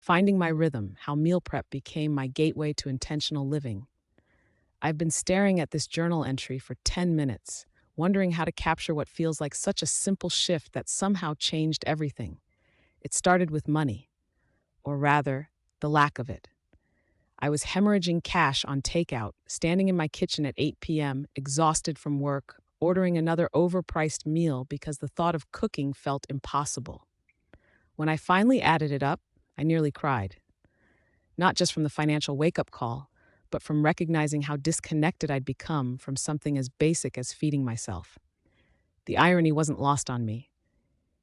Finding my rhythm, how meal prep became my gateway to intentional living. I've been staring at this journal entry for 10 minutes, wondering how to capture what feels like such a simple shift that somehow changed everything. It started with money, or rather, the lack of it. I was hemorrhaging cash on takeout, standing in my kitchen at 8 p.m., exhausted from work, ordering another overpriced meal because the thought of cooking felt impossible. When I finally added it up, I nearly cried. Not just from the financial wake up call, but from recognizing how disconnected I'd become from something as basic as feeding myself. The irony wasn't lost on me.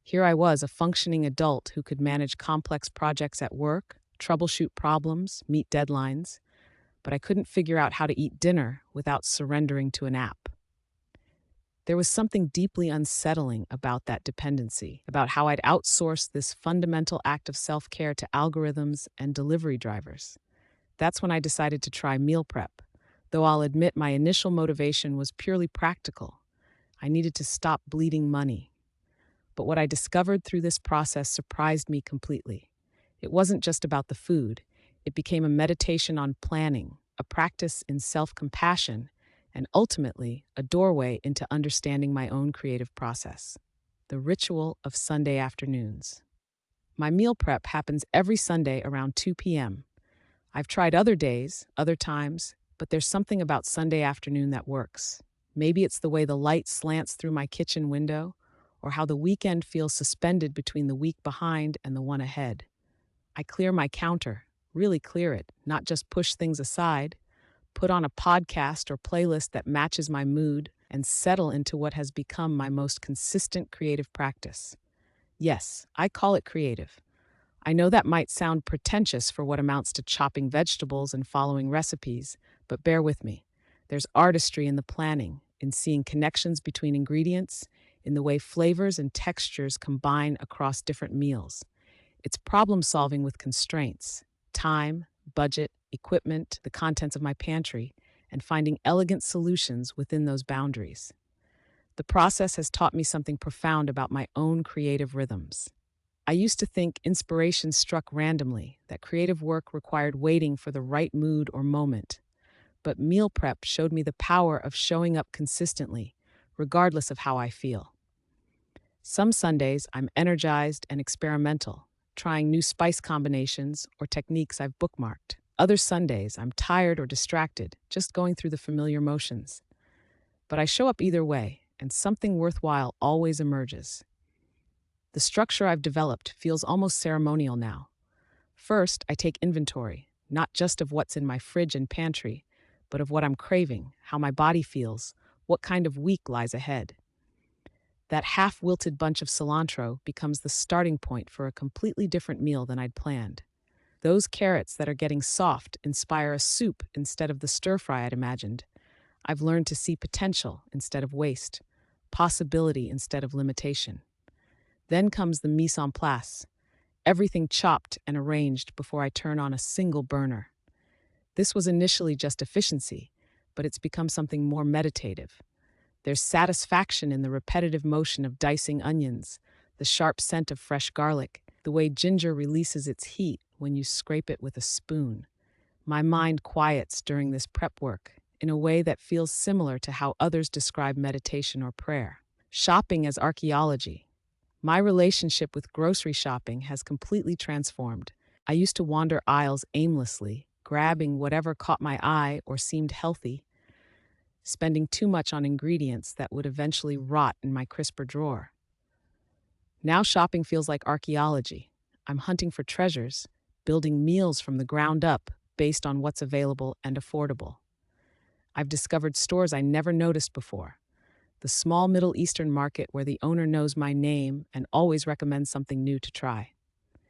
Here I was, a functioning adult who could manage complex projects at work, troubleshoot problems, meet deadlines, but I couldn't figure out how to eat dinner without surrendering to an app. There was something deeply unsettling about that dependency, about how I'd outsourced this fundamental act of self care to algorithms and delivery drivers. That's when I decided to try meal prep, though I'll admit my initial motivation was purely practical. I needed to stop bleeding money. But what I discovered through this process surprised me completely. It wasn't just about the food, it became a meditation on planning, a practice in self compassion, and ultimately a doorway into understanding my own creative process. The ritual of Sunday afternoons. My meal prep happens every Sunday around 2 p.m. I've tried other days, other times, but there's something about Sunday afternoon that works. Maybe it's the way the light slants through my kitchen window, or how the weekend feels suspended between the week behind and the one ahead. I clear my counter, really clear it, not just push things aside, put on a podcast or playlist that matches my mood, and settle into what has become my most consistent creative practice. Yes, I call it creative. I know that might sound pretentious for what amounts to chopping vegetables and following recipes, but bear with me. There's artistry in the planning, in seeing connections between ingredients, in the way flavors and textures combine across different meals. It's problem solving with constraints: time, budget, equipment, the contents of my pantry, and finding elegant solutions within those boundaries. The process has taught me something profound about my own creative rhythms. I used to think inspiration struck randomly, that creative work required waiting for the right mood or moment. But meal prep showed me the power of showing up consistently, regardless of how I feel. Some Sundays, I'm energized and experimental, trying new spice combinations or techniques I've bookmarked. Other Sundays, I'm tired or distracted, just going through the familiar motions. But I show up either way, and something worthwhile always emerges. The structure I've developed feels almost ceremonial now. First, I take inventory, not just of what's in my fridge and pantry, but of what I'm craving, how my body feels, what kind of week lies ahead. That half-wilted bunch of cilantro becomes the starting point for a completely different meal than I'd planned. Those carrots that are getting soft inspire a soup instead of the stir-fry I'd imagined. I've learned to see potential instead of waste, possibility instead of limitation. Then comes the mise en place, everything chopped and arranged before I turn on a single burner. This was initially just efficiency, but it's become something more meditative. There's satisfaction in the repetitive motion of dicing onions, the sharp scent of fresh garlic, the way ginger releases its heat when you scrape it with a spoon. My mind quiets during this prep work in a way that feels similar to how others describe meditation or prayer. Shopping as archaeology. My relationship with grocery shopping has completely transformed. I used to wander aisles aimlessly, grabbing whatever caught my eye or seemed healthy, spending too much on ingredients that would eventually rot in my crisper drawer. Now shopping feels like archaeology. I'm hunting for treasures, building meals from the ground up based on what's available and affordable. I've discovered stores I never noticed before. The small Middle Eastern market where the owner knows my name and always recommends something new to try.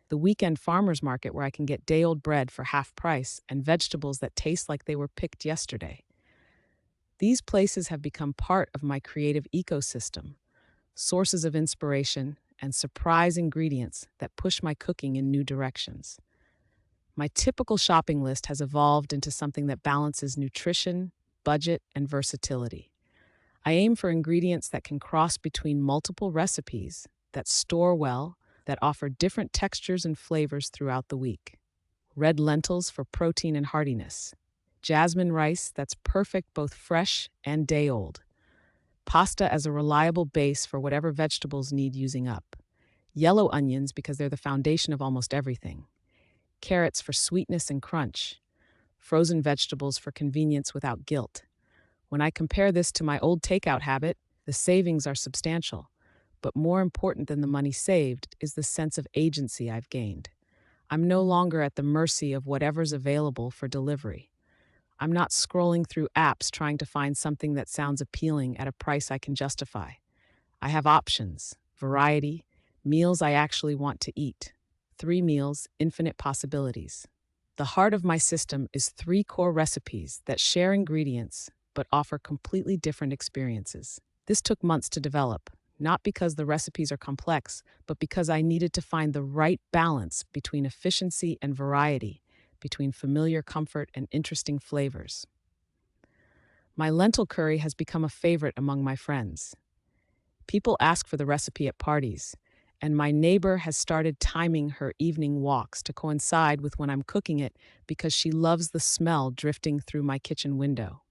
The weekend farmer's market where I can get day-old bread for half price and vegetables that taste like they were picked yesterday. These places have become part of my creative ecosystem, sources of inspiration and surprise ingredients that push my cooking in new directions. My typical shopping list has evolved into something that balances nutrition, budget, and versatility. I aim for ingredients that can cross between multiple recipes, that store well, that offer different textures and flavors throughout the week. red lentils for protein and heartiness, jasmine rice that's perfect both fresh and day old, pasta as a reliable base for whatever vegetables need using up, yellow onions because they're the foundation of almost everything, carrots for sweetness and crunch, frozen vegetables for convenience without guilt. When I compare this to my old takeout habit, the savings are substantial. But more important than the money saved is the sense of agency I've gained. I'm no longer at the mercy of whatever's available for delivery. I'm not scrolling through apps trying to find something that sounds appealing at a price I can justify. I have options, variety, meals I actually want to eat. 3 meals, infinite possibilities. The heart of my system is 3 core recipes that share ingredients but offer completely different experiences. This took months to develop, not because the recipes are complex, but because I needed to find the right balance between efficiency and variety, between familiar comfort and interesting flavors. My lentil curry has become a favorite among my friends. People ask for the recipe at parties, and my neighbor has started timing her evening walks to coincide with when I'm cooking it because she loves the smell drifting through my kitchen window.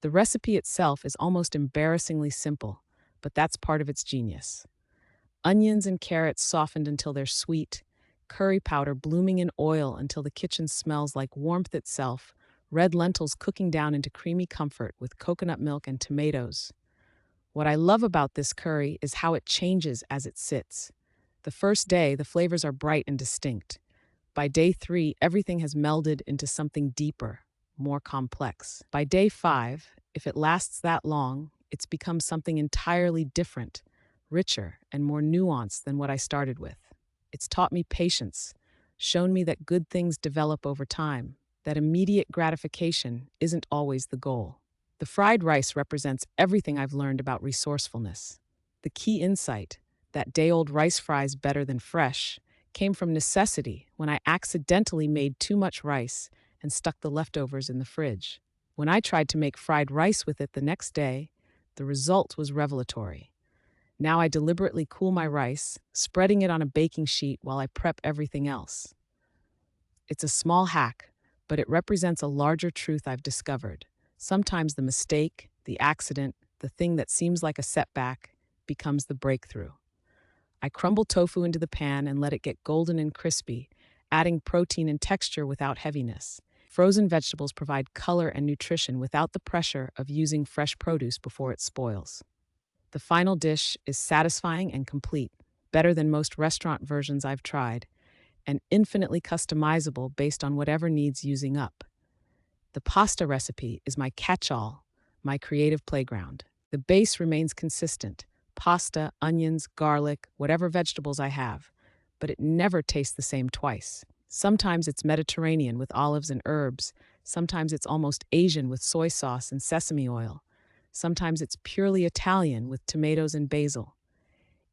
The recipe itself is almost embarrassingly simple, but that's part of its genius. Onions and carrots softened until they're sweet, curry powder blooming in oil until the kitchen smells like warmth itself, red lentils cooking down into creamy comfort with coconut milk and tomatoes. What I love about this curry is how it changes as it sits. The first day, the flavors are bright and distinct. By day 3, everything has melded into something deeper, more complex. By day 5, if it lasts that long, it's become something entirely different, richer, and more nuanced than what I started with. It's taught me patience, shown me that good things develop over time, that immediate gratification isn't always the goal. The fried rice represents everything I've learned about resourcefulness. The key insight, that day-old rice fries better than fresh, came from necessity when I accidentally made too much rice and stuck the leftovers in the fridge. When I tried to make fried rice with it the next day, the result was revelatory. Now I deliberately cool my rice, spreading it on a baking sheet while I prep everything else. It's a small hack, but it represents a larger truth I've discovered. Sometimes the mistake, the accident, the thing that seems like a setback, becomes the breakthrough. I crumble tofu into the pan and let it get golden and crispy, adding protein and texture without heaviness. Frozen vegetables provide color and nutrition without the pressure of using fresh produce before it spoils. The final dish is satisfying and complete, better than most restaurant versions I've tried, and infinitely customizable based on whatever needs using up. The pasta recipe is my catch-all, my creative playground. The base remains consistent: pasta, onions, garlic, whatever vegetables I have, but it never tastes the same twice. Sometimes it's Mediterranean with olives and herbs, sometimes it's almost Asian with soy sauce and sesame oil, sometimes it's purely Italian with tomatoes and basil.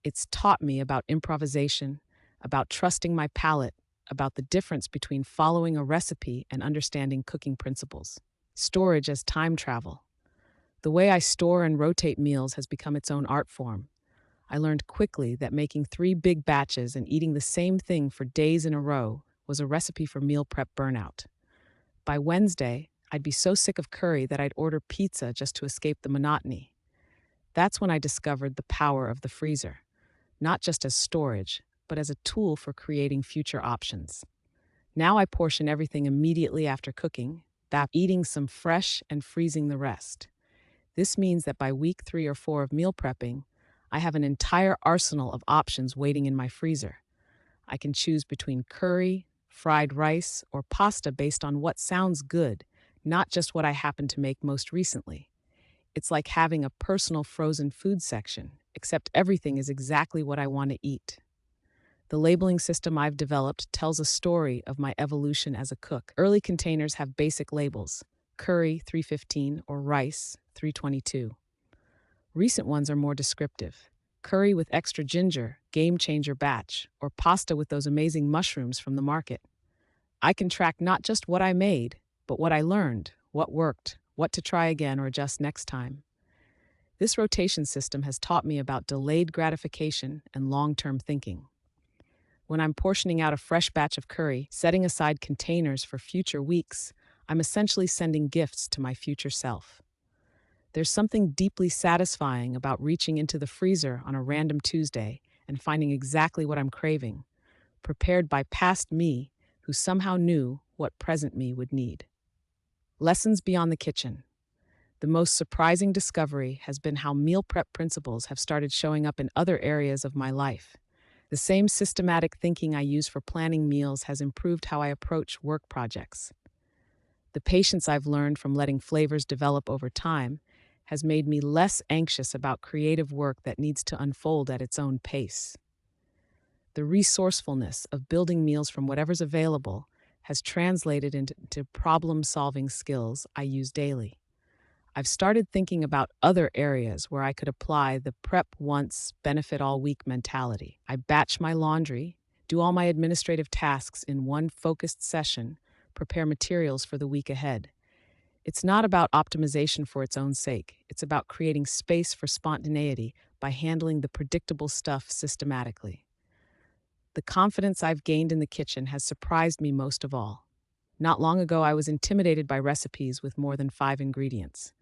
It's taught me about improvisation, about trusting my palate, about the difference between following a recipe and understanding cooking principles. Storage as time travel. The way I store and rotate meals has become its own art form. I learned quickly that making 3 big batches and eating the same thing for days in a row was a recipe for meal prep burnout. By Wednesday, I'd be so sick of curry that I'd order pizza just to escape the monotony. That's when I discovered the power of the freezer, not just as storage, but as a tool for creating future options. Now I portion everything immediately after cooking, that eating some fresh and freezing the rest. This means that by week 3 or 4 of meal prepping, I have an entire arsenal of options waiting in my freezer. I can choose between curry, fried rice, or pasta based on what sounds good, not just what I happen to make most recently. It's like having a personal frozen food section, except everything is exactly what I want to eat. The labeling system I've developed tells a story of my evolution as a cook. Early containers have basic labels: curry 315 or rice 322. Recent ones are more descriptive: curry with extra ginger, game changer batch, or pasta with those amazing mushrooms from the market. I can track not just what I made, but what I learned, what worked, what to try again or adjust next time. This rotation system has taught me about delayed gratification and long-term thinking. When I'm portioning out a fresh batch of curry, setting aside containers for future weeks, I'm essentially sending gifts to my future self. There's something deeply satisfying about reaching into the freezer on a random Tuesday and finding exactly what I'm craving, prepared by past me who somehow knew what present me would need. Lessons beyond the kitchen. The most surprising discovery has been how meal prep principles have started showing up in other areas of my life. The same systematic thinking I use for planning meals has improved how I approach work projects. The patience I've learned from letting flavors develop over time has made me less anxious about creative work that needs to unfold at its own pace. The resourcefulness of building meals from whatever's available has translated into problem-solving skills I use daily. I've started thinking about other areas where I could apply the prep once, benefit all week mentality. I batch my laundry, do all my administrative tasks in one focused session, prepare materials for the week ahead. It's not about optimization for its own sake. It's about creating space for spontaneity by handling the predictable stuff systematically. The confidence I've gained in the kitchen has surprised me most of all. Not long ago, I was intimidated by recipes with more than 5 ingredients.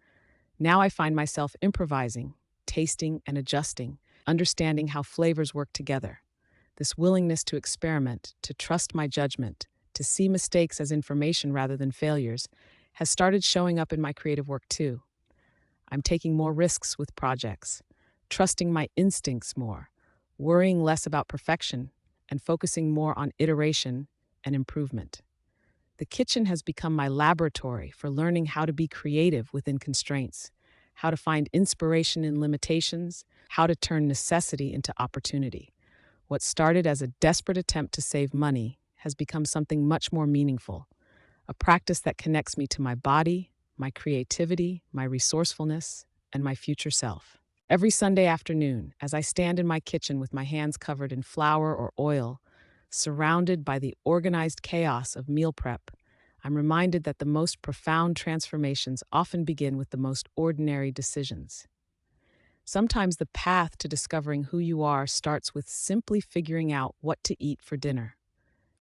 Now I find myself improvising, tasting, and adjusting, understanding how flavors work together. This willingness to experiment, to trust my judgment, to see mistakes as information rather than failures, has started showing up in my creative work too. I'm taking more risks with projects, trusting my instincts more, worrying less about perfection, and focusing more on iteration and improvement. The kitchen has become my laboratory for learning how to be creative within constraints, how to find inspiration in limitations, how to turn necessity into opportunity. What started as a desperate attempt to save money has become something much more meaningful, a practice that connects me to my body, my creativity, my resourcefulness, and my future self. Every Sunday afternoon, as I stand in my kitchen with my hands covered in flour or oil, surrounded by the organized chaos of meal prep, I'm reminded that the most profound transformations often begin with the most ordinary decisions. Sometimes the path to discovering who you are starts with simply figuring out what to eat for dinner.